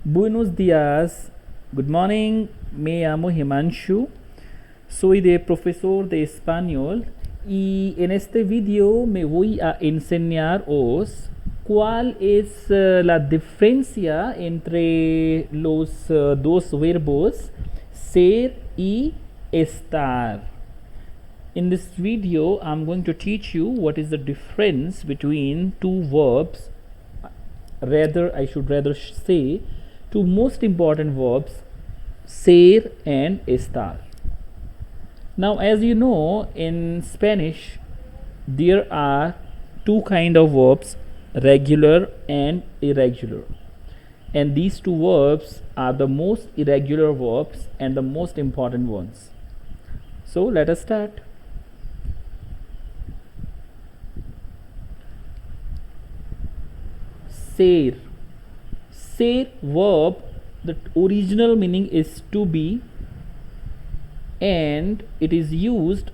Buenos días. Good morning. Me llamo Himanshu. Soy de profesor de español y en este video me voy a enseñaros cuál es la diferencia entre los dos verbos ser y estar. In this video, I'm going to teach you what is the difference between two verbs. I should rather say two most important verbs, ser and estar. Now, as you know, in Spanish, there are two kind of verbs, regular and irregular. And these two verbs are the most irregular verbs and the most important ones. So let us start. Ser. Ser verb, the original meaning is to be, and it is used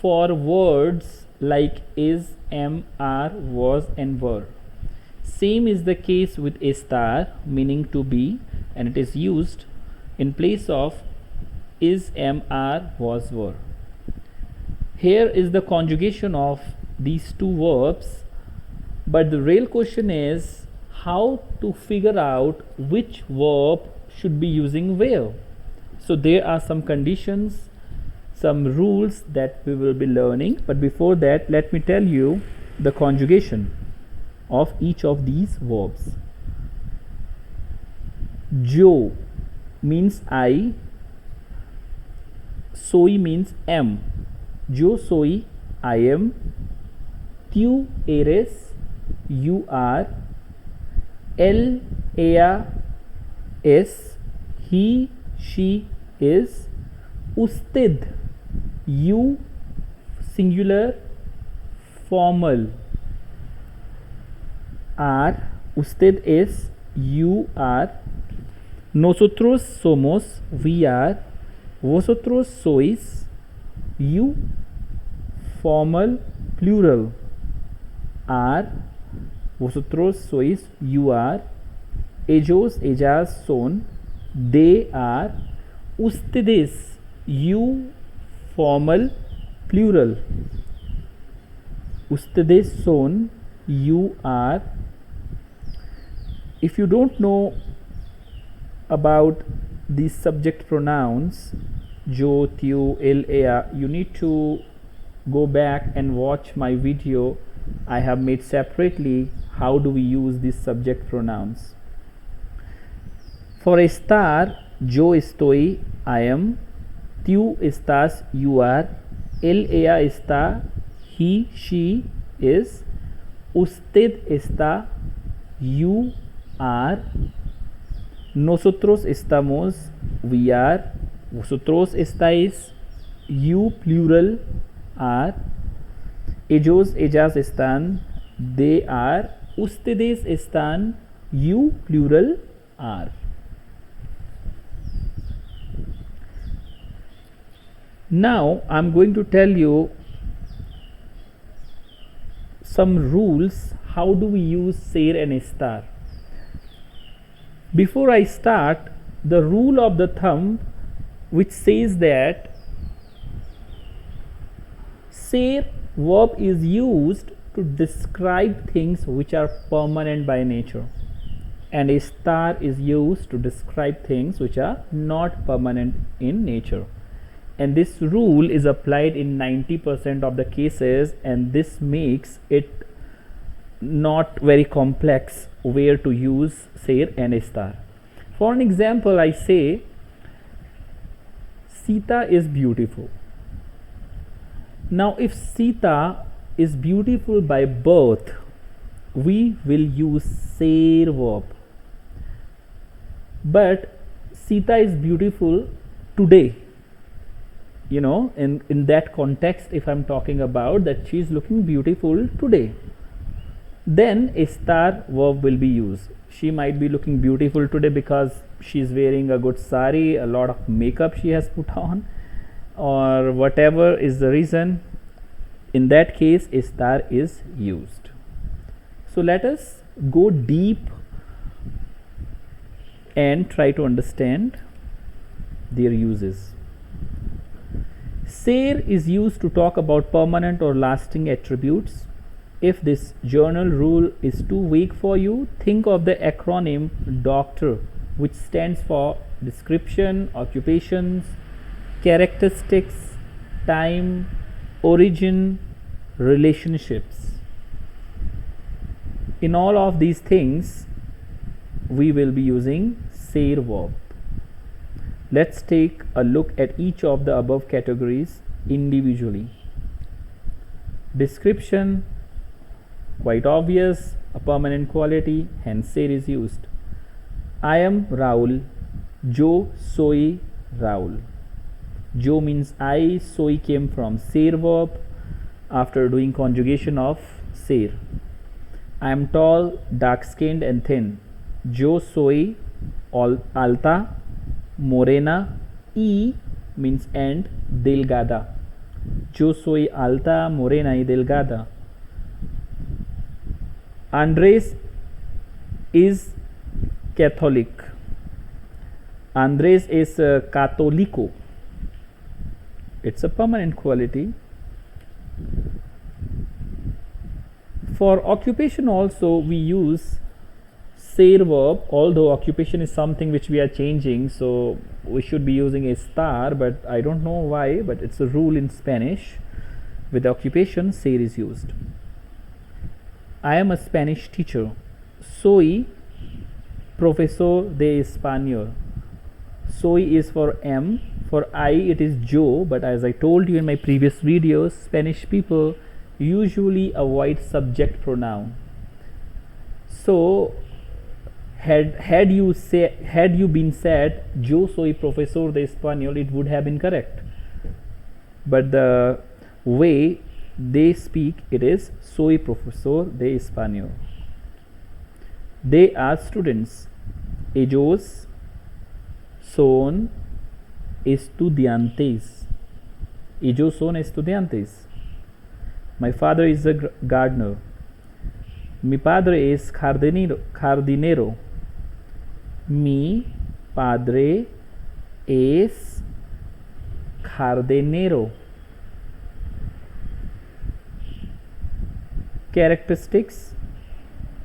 for words like is, am, are, was, and were. Same is the case with estar, meaning to be, and it is used in place of is, am, are, was, were. Here is the conjugation of these two verbs, but the real question is how to figure out which verb should be using where. So there are some conditions, some rules that we will be learning, but before that let me tell you the conjugation of each of these verbs. Jo means I, soy means am. Yo soy, I am. Tú eres, you are. Él, ella es, he, she is. Usted, you, singular, formal, are. Usted es, you are. Nosotros somos, we are. Vosotros sois, you, formal, plural, are. Vosotros sois, you are. Ellos, ellas son, they are. Ustedes, you, formal, plural. Ustedes son, you are. If you don't know about these subject pronouns, yo, tú, él, ella, you need to go back and watch my video I have made separately. How do we use these subject pronouns? For estar, yo estoy, I am. Tú estás, you are. Él, ella está, he, she is. Usted está, you are. Nosotros estamos, we are. Vosotros estáis, you, plural, are. Ellos, ellas están, they are. Ustedes están, you, plural, are. Now I'm going to tell you some rules. How do we use ser and estar? Before I start, the rule of the thumb which says that ser verb is used to describe things which are permanent by nature, and estar is used to describe things which are not permanent in nature. And this rule is applied in 90% of the cases, and this makes it not very complex where to use ser and estar. For an example, I say Sita is beautiful. Now if Sita is beautiful by birth, we will use ser verb. But Sita is beautiful today. You know, in that context, if I'm talking about that she is looking beautiful today, then estar verb will be used. She might be looking beautiful today because she is wearing a good sari, a lot of makeup she has put on, or whatever is the reason. In that case, estar is used. So let us go deep and try to understand their uses. Ser is used to talk about permanent or lasting attributes. If this journal rule is too vague for you, think of the acronym DOCTOR, which stands for description, occupations, characteristics, time, origin, relationships. In all of these things, we will be using ser verb. Let's take a look at each of the above categories individually. Description, quite obvious, a permanent quality, hence ser is used. I am Raul. Jo soy Raul. Jo means I, soy came from ser verb after doing conjugation of ser. I am tall, dark skinned and thin. Yo soy alta, morena, y means and, delgada. Yo soy alta, morena y delgada. Andres is Catholic. Andres is católico. It's a permanent quality. For occupation also we use ser verb, although occupation is something which we are changing, so we should be using estar, but I don't know why, but it's a rule in Spanish. With occupation, ser is used. I am a Spanish teacher. Soy profesor de español. Soy is for am, for I it is yo, but as I told you in my previous videos, Spanish people usually avoid subject pronoun. So had you been said yo soy profesor de español, it would have been correct, but the way they speak, it is soy profesor de español. They are students. Ellos son estudiantes. Ellos son estudiantes. My father is a gardener. Mi padre es jardinero. Mi padre es jardinero. Characteristics,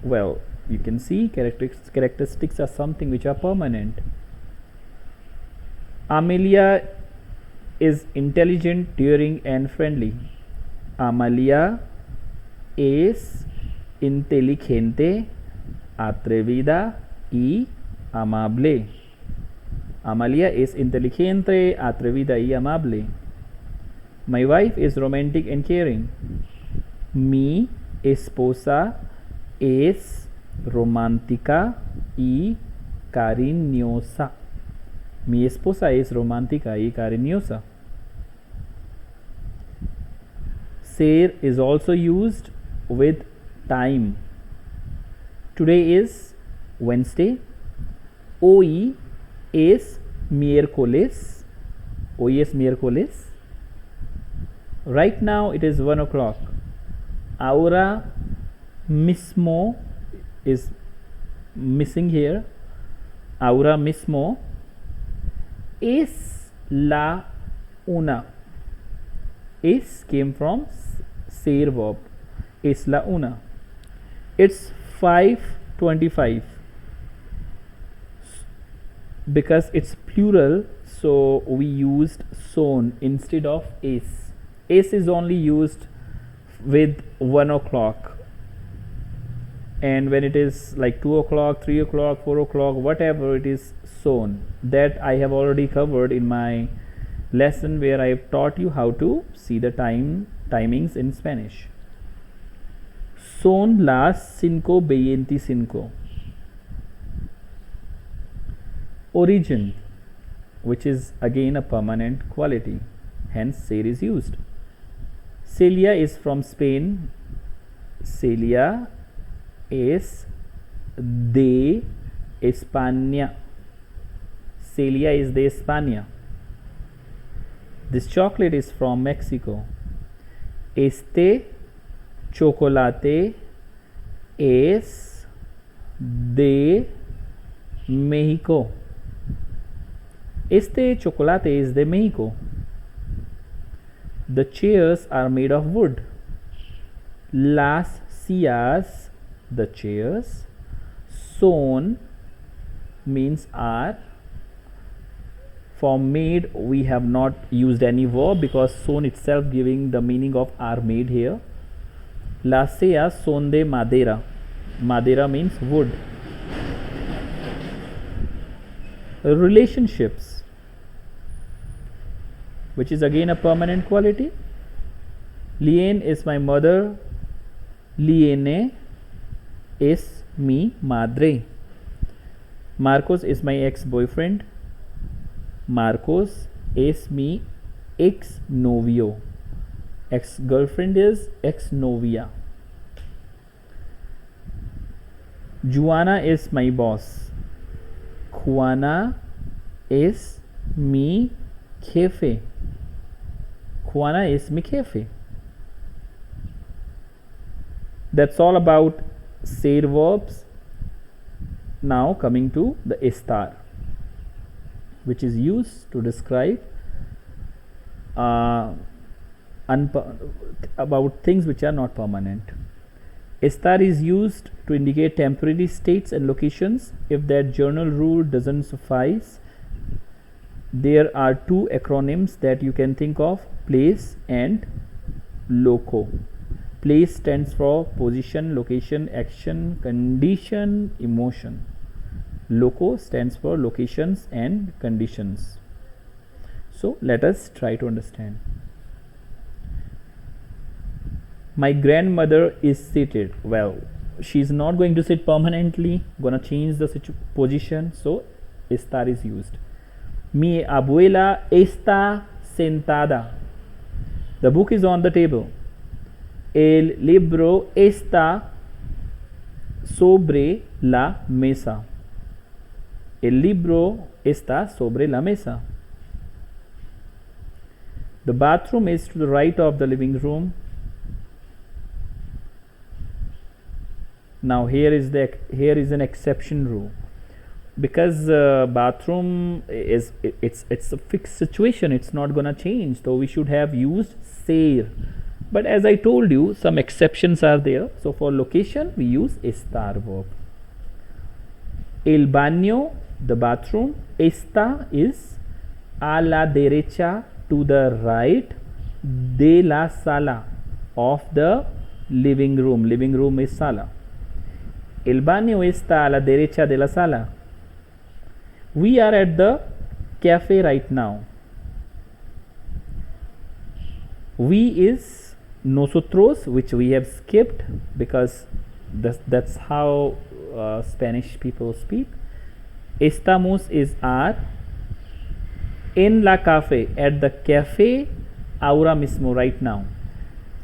well, you can see characteristics are something which are permanent. Amelia is intelligent, daring and friendly. Amalia es inteligente, atrevida y amable. Amalia es inteligente, atrevida y amable. My wife is romantic and caring. Mi esposa es romántica y cariñosa. Mi esposa es romántica y cariñosa. Ser is also used with time. Today is Wednesday. Hoy es miércoles. Hoy es miércoles. Right now it is 1 o'clock. Ahora mismo is missing here. Ahora mismo es la una. Es came from ser verb. Es la una. It's 5:25. Because it's plural, so we used son instead of es. Es is only used with 1 o'clock, and when it is like 2 o'clock, 3 o'clock, 4 o'clock, whatever, it is son. That I have already covered in my lesson where I have taught you how to see the timings in Spanish. Son las 5:25. Origin, which is again a permanent quality, hence ser is used. Celia is from Spain. Celia es de España. Celia is de España. This chocolate is from Mexico. Este chocolate es de México. Este chocolate es de México. The chairs are made of wood. Las sillas, the chairs. Son means are. For made, we have not used any verb because son itself giving the meaning of are made here. Las sillas son de madera. Madera means wood. Relationships, which is again a permanent quality. Liane is my mother. Liane es mi madre. Marcos is my ex-boyfriend. Marcos es mi ex-novio. Ex-girlfriend is ex-novia. Juana is my boss. Juana es mi jefe. Juana es mi jefe. That's all about ser verbs. Now coming to the estar, which is used to describe about things which are not permanent. Estar is used to indicate temporary states and locations. If that general rule doesn't suffice, there are two acronyms that you can think of: place and loco. Place stands for position, location, action, condition, emotion. Loco stands for locations and conditions. So let us try to understand. My grandmother is seated. Well, she is not going to sit permanently, gonna change the position, so estar is used. Mi abuela está sentada. The book is on the table. El libro está sobre la mesa. El libro está sobre la mesa. The bathroom is to the right of the living room. Now here is an exception rule, because bathroom is it's a fixed situation, it's not gonna change, so we should have used ser. But as I told you, some exceptions are there. So for location we use estar verb. El baño, the bathroom. Está is a la derecha, to the right, de la sala, of the living room. Living room is sala. El baño está a la derecha de la sala. We are at the cafe right now. We is nosotros, which we have skipped because that's how Spanish people speak. Estamos is are. En la cafe, at the cafe ahora mismo, right now.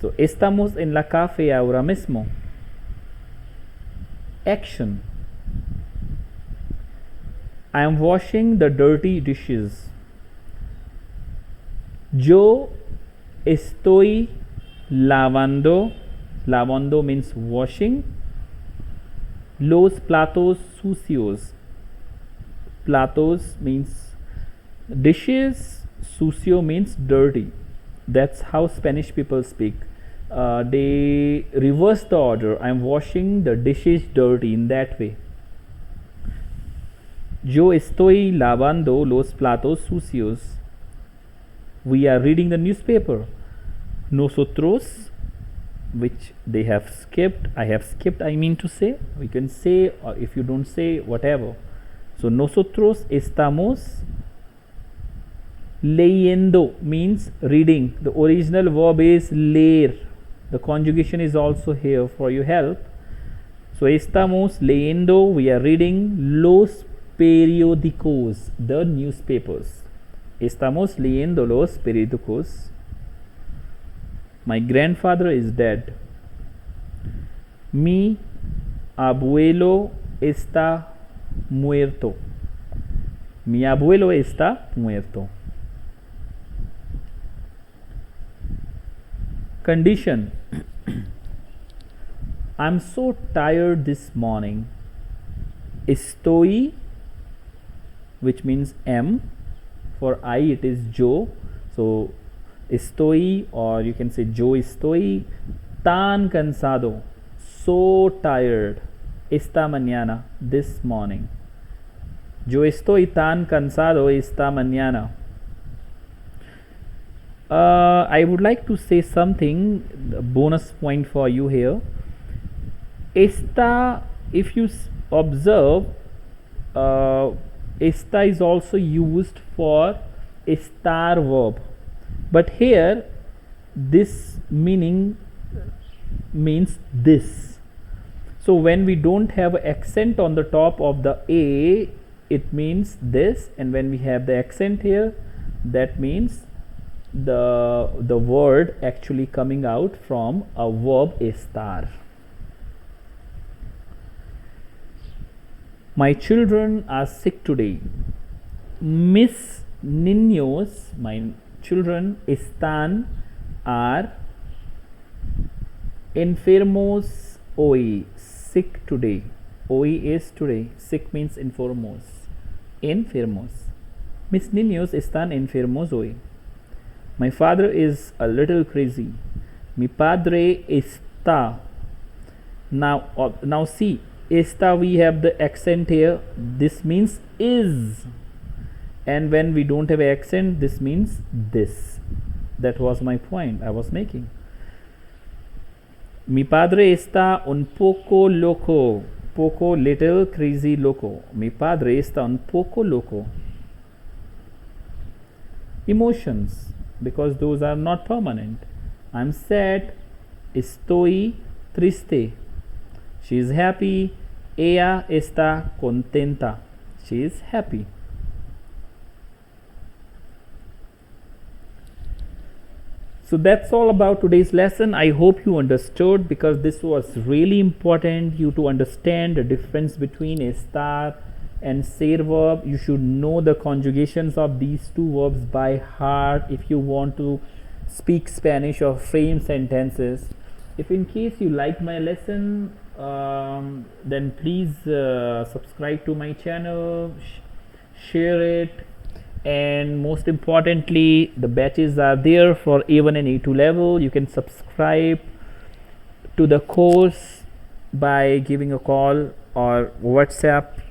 So estamos en la cafe ahora mismo. Action. I am washing the dirty dishes. Yo estoy lavando. Lavando means washing. Los platos sucios. Platos means dishes. Sucio means dirty. That's how Spanish people speak. They reverse the order. I am washing the dishes dirty, in that way. Yo estoy lavando los platos sucios. We are reading the newspaper. Nosotros, which they have skipped, I have skipped, I mean to say. We can say, or if you don't say, whatever. So nosotros estamos leyendo means reading. The original verb is leer. The conjugation is also here for your help. So estamos leyendo, we are reading los periódicos, the newspapers. Estamos leyendo los periódicos. My grandfather is dead. Mi abuelo está muerto. Mi abuelo está muerto. Condition. I'm so tired this morning. Estoy which means am. For I it is yo. So estoy, or you can say yo estoy tan cansado, so tired. Esta mañana, this morning. Yo estoy tan cansado esta mañana. I would like to say something, a bonus point for you here. Esta, if you observe, esta is also used for estar verb, but here this meaning means this. So when we don't have accent on the top of the a, it means this, and when we have the accent here, that means the word actually coming out from a verb estar. My children are sick today. Mis niños, my children, están, are enfermos hoy, sick today. Hoy is today, sick means enfermos. Enfermos. Mis niños están enfermos hoy. My father is a little crazy. Mi padre está. Now see, está, we have the accent here. This means is. And when we don't have accent, this means this. That was my point I was making. Mi padre está un poco loco. Poco, little, crazy, loco. Mi padre está un poco loco. Emotions, because those are not permanent. I'm sad. Estoy triste. She is happy. Ella está contenta. She is happy. So that's all about today's lesson. I hope you understood, because this was really important you to understand the difference between estar and ser verb. You should know the conjugations of these two verbs by heart if you want to speak Spanish or frame sentences. If in case you like my lesson, then please subscribe to my channel, share it, and most importantly, the batches are there for A1 and A2 level. You can subscribe to the course by giving a call or WhatsApp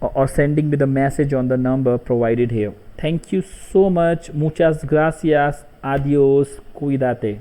or sending me the message on the number provided here. Thank you so much. Muchas gracias. Adios. Cuídate.